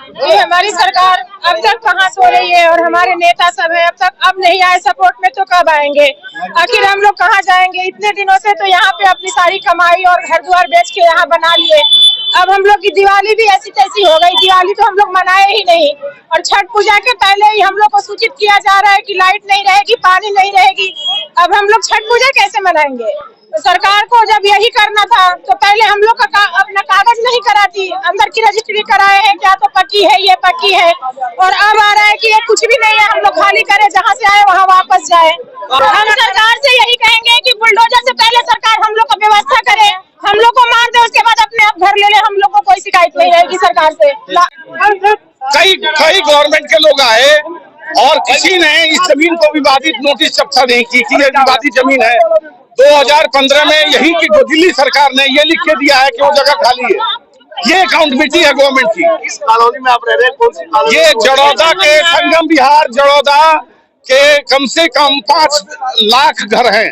ये हमारी सरकार अब तक कहाँ सो रही है और हमारे नेता सब है अब तक अब नहीं आए सपोर्ट में तो कब आएंगे। आखिर हम लोग कहाँ जाएंगे? इतने दिनों से तो यहाँ पे अपनी सारी कमाई और घर द्वार बेच के यहाँ बना लिए। अब हम लोग की दिवाली भी ऐसी तैसी हो गई। दिवाली तो हम लोग मनाए ही नहीं और छठ पूजा के पहले ही हम लोग को सूचित किया जा रहा है कि लाइट नहीं रहेगी, पानी नहीं रहेगी। अब हम लोग छठ पूजा कैसे मनाएंगे? तो सरकार को जब यही करना था तो पहले हम लोग का अपना कागज नहीं कराती, अंदर की रजिस्ट्री कराए हैं क्या तो पक्की है, ये पक्की है। और अब आ रहा है कि ये कुछ भी नहीं है, हम लोग खाली करें, जहाँ से आए वहाँ वापस जाए। हम सरकार से यही कहेंगे कि बुलडोजर से पहले सरकार हम लोग का व्यवस्था करे, हम लोग को मार दे, उसके बाद अपने आप घर ले ले। हम लोग को कोई शिकायत नहीं रहेगी सरकार से। कई गवर्नमेंट के लोग आए और किसी ने इस जमीन को विवादित नोटिस चर्चा नहीं की कि ये विवादित जमीन है। 2015 में यही की दिल्ली सरकार ने ये लिख के दिया है कि वो जगह खाली है। ये अकाउंटेबिलिटी है गवर्नमेंट की। इस कॉलोनी में आप रह रहे हैं, कौन सी कॉलोनी? ये जड़ौदा के संगम विहार जड़ौदा के कम से कम 5 लाख घर हैं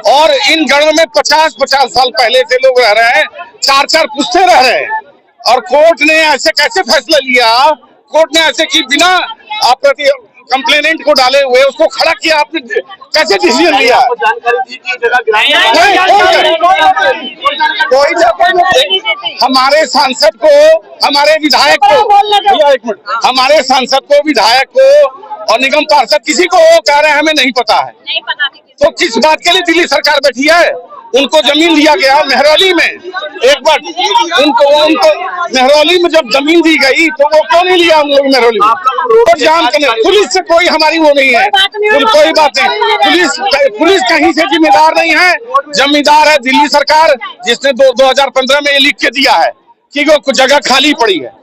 और इन घरों में 50 साल पहले से लोग रह रहे हैं, 4 पुश्ते रह रहे हैं। और कोर्ट ने ऐसे कैसे फैसला लिया? कोर्ट ने ऐसे कि बिना कंप्लेनेंट को डाले हुए उसको खड़ा किया। आपने कैसे डिसीजन लिया? आपको जानकारी दी कि जगह हमारे सांसद को, हमारे विधायक को, हमारे सांसद को, विधायक को और निगम पार्षद किसी को कह रहे हैं हमें नहीं पता है। तो किस बात के लिए दिल्ली सरकार बैठी है? उनको जमीन दिया गया मेहरौली में। एक बार उनको मेहरौली में जब जमीन दी गई तो वो क्यों नहीं लिया हम लोग मेहरौली में? तो जान करने पुलिस से कोई हमारी वो नहीं है, कोई बात नहीं। पुलिस कहीं से जिम्मेदार नहीं है, जिम्मेदार है दिल्ली सरकार, जिसने 2015 में ये लिख के दिया है कि वो जगह खाली पड़ी है।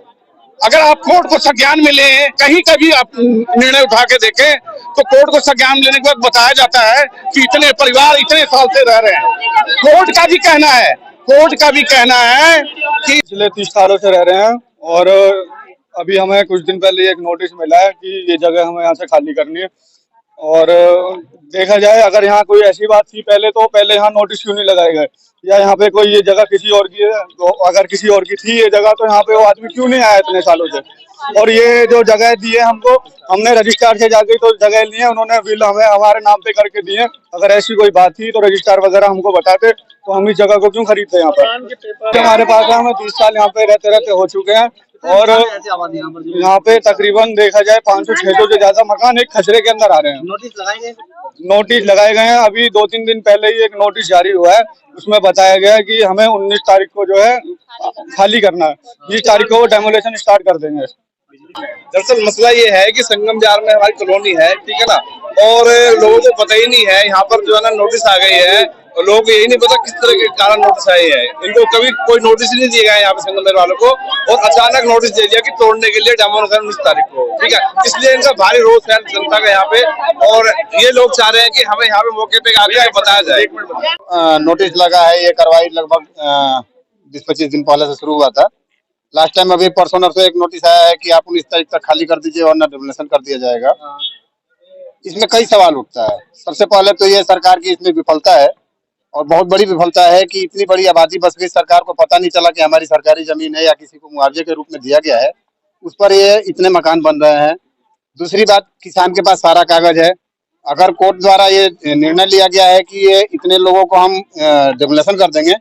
अगर आप कोर्ट को संज्ञान में लें, कहीं का भी आप निर्णय उठा के देखें तो कोर्ट को संज्ञान लेने के बाद बताया जाता है कि इतने परिवार इतने साल से रह रहे हैं। कोर्ट का भी कहना है कि पिछले 30 सालों से रह रहे हैं और अभी हमें कुछ दिन पहले एक नोटिस मिला है कि ये जगह हमें यहाँ से खाली करनी है। और देखा जाए अगर यहाँ कोई ऐसी बात थी पहले यहाँ नोटिस क्यों नहीं लगाए गए, या यहाँ पे कोई ये जगह किसी और की है, तो अगर किसी और की थी ये जगह तो यहाँ पे वो आदमी क्यों नहीं आया इतने सालों से। और ये जो जगह दी है हमको, हमने रजिस्ट्रार से जाके तो जगह ली है, उन्होंने बिल हमें हमारे नाम पे करके दिए। अगर ऐसी कोई बात थी तो रजिस्ट्रार वगैरह हमको बताते तो हम इस जगह को क्यों खरीदते। यहाँ पर हमारे पास है, हमें 30 साल यहाँ पे रहते हो चुके हैं और यहाँ पे तकरीबन देखा जाए 500-600 से ज्यादा मकान एक खसरे के अंदर आ रहे हैं। नोटिस लगाए गए हैं। अभी 2-3 दिन पहले ही एक नोटिस जारी हुआ है, उसमें बताया गया है कि हमें 19 तारीख को जो है खाली करना है, 20 तारीख को वो डेमोलेशन स्टार्ट कर देंगे। दरअसल मसला ये है कि संगम विहार में हमारी कॉलोनी है, ठीक है ना, और लोगों को पता ही नहीं है। यहाँ पर जो है ना नोटिस आ गई है और लोगों को यही नहीं पता किस तरह के कारण नोटिस आए हैं। इनको कभी कोई नोटिस नहीं दिया गया है यहाँ पे संगम विहार वालों को, और अचानक नोटिस दे दिया कि तोड़ने के लिए डेमोलेशन 19 तारीख को, ठीक है। इसलिए इनका भारी रोष है जनता का यहाँ पे, और ये लोग चाह रहे हैं कि हमें यहाँ पे मौके पे आगे बताया जाए। नोटिस लगा है, ये कार्रवाई लगभग 20-25 दिन पहले से शुरू हुआ था। लास्ट टाइम अभी परसों नरसों एक नोटिस आया है कि आप 19 तारीख तक खाली कर दीजिए और डेमोलेशन कर दिया जाएगा। इसमें कई सवाल उठता है। सबसे पहले तो ये सरकार की इसमें विफलता है और बहुत बड़ी विफलता है कि इतनी बड़ी आबादी बस गई, सरकार को पता नहीं चला कि हमारी सरकारी जमीन है या किसी को मुआवजे के रूप में दिया गया है, उस पर ये इतने मकान बन रहे हैं। दूसरी बात, किसान के पास सारा कागज है। अगर कोर्ट द्वारा ये निर्णय लिया गया है कि ये इतने लोगों को हम डेमोलेशन कर देंगे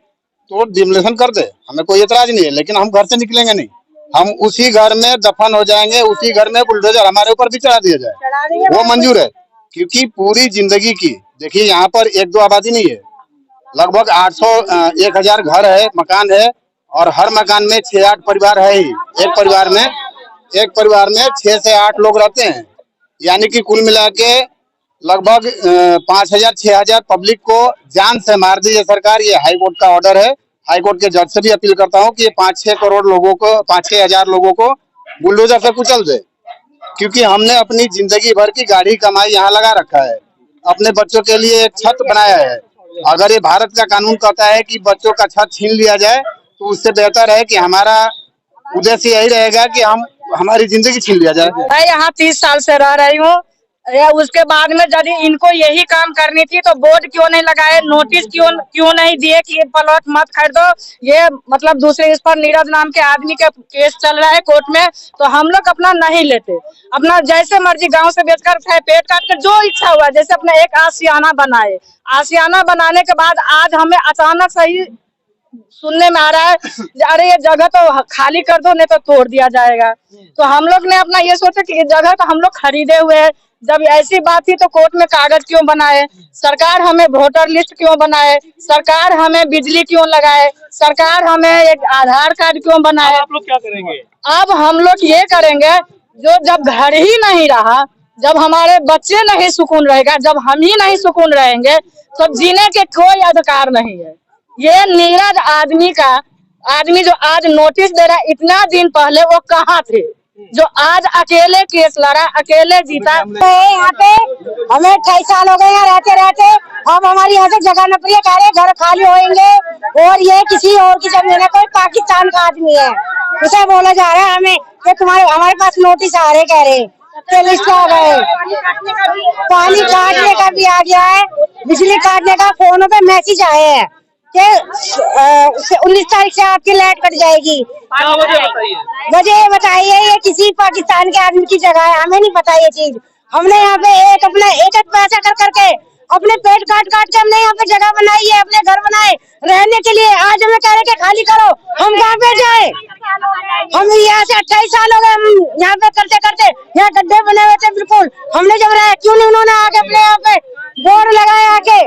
तो डिमोलेशन कर दे, हमें कोई एतराज नहीं है, लेकिन हम घर से निकलेंगे नहीं। हम उसी घर में दफन हो जाएंगे, उसी घर में बुलडोजर हमारे ऊपर भी चढ़ा दिया जाए, वो मंजूर है। क्योंकि पूरी जिंदगी की देखिए, यहाँ पर 1-2 आबादी नहीं है, लगभग 800-1000 घर है, मकान है, और हर मकान में 6-8 परिवार है ही। एक परिवार में 6 से 8 लोग रहते हैं, यानी कि कुल मिला के लगभग 5000-6000 पब्लिक को जान से मार दी है सरकार। ये हाई कोर्ट का ऑर्डर है। हाई कोर्ट के जज से भी अपील करता हूँ कि ये 5-6 करोड़ लोगों को, 5-6 हजार लोगों को बुलडोजर से कुचल दे। क्योंकि हमने अपनी जिंदगी भर की गाढ़ी कमाई यहाँ लगा रखा है, अपने बच्चों के लिए एक छत बनाया है। अगर ये भारत का कानून कहता है कि बच्चों का छत छीन लिया जाए, तो उससे बेहतर है कि हमारा उद्देश्य यही रहेगा कि हमारी जिंदगी छीन लिया जाए। मैं यहाँ 30 साल से रह रही हूँ। उसके बाद में यदि इनको यही काम करनी थी तो बोर्ड क्यों नहीं लगाए, नोटिस क्यों नहीं दिए कि प्लॉट मत खरीदो। ये मतलब दूसरे इस पर नीरज नाम के आदमी का केस चल रहा है कोर्ट में, तो हम लोग अपना नहीं लेते, अपना जैसे मर्जी गांव से बेचकर चाहे पेट काट कर जो इच्छा हुआ, जैसे अपना एक आशियाना बनाए। आशियाना बनाने के बाद आज हमें अचानक सही सुनने में आ रहा है अरे ये जगह तो खाली कर दो नहीं तो तोड़ दिया जाएगा। तो हम लोग ने अपना ये सोचा कि ये जगह तो हम लोग खरीदे हुए हैं, जब ऐसी बात थी तो कोर्ट में कागज क्यों बनाए, सरकार हमें वोटर लिस्ट क्यों बनाए, सरकार हमें बिजली क्यों लगाए, सरकार हमें एक आधार कार्ड क्यों बनाए। आप लोग क्या करेंगे? अब हम लोग ये करेंगे, जो जब घर ही नहीं रहा, जब हमारे बच्चे नहीं सुकून रहेगा, जब हम ही नहीं सुकून रहेंगे तो जीने के कोई अधिकार नहीं है। ये नीरज आदमी जो आज नोटिस दे रहा है, इतना दिन पहले वो कहाँ थे जो आज अकेले केस लड़ा, अकेले जीता। यहाँ पे हमें 28 साल हो गए यहाँ रहते रहते, अब हमारी यहाँ से जगह न पड़ी है, घर खाली होंगे और ये किसी और की जमीन है, कोई पाकिस्तान का आदमी है, उसे बोला जा रहा है हमें कि हमारे पास नोटिस आ रहे, कह रहे लिस्ट आ गए, पानी काटने का भी आ गया है, बिजली काटने का फोनों पे मैसेज आए हैं कि 19 तारीख से आपकी लाइट कट जाएगी। वजह बताइए, ये किसी पाकिस्तान के आदमी की जगह है, हमें नहीं पता ये चीज। हमने यहाँ पे अपना एक पैसा कर करके अपने पेट काट के हमने यहाँ पे जगह बनाई है, अपने घर बनाए रहने के लिए। आज हमें कह रहे कि खाली करो, हम कहाँ पे जाए? हम यहाँ से 28 साल हो गए, हम यहाँ पे करते करते यहाँ गड्ढे बने हुए थे बिल्कुल। हमने जब रहा क्यों नहीं उन्होंने आके अपने यहाँ पे बोर्ड लगाए आके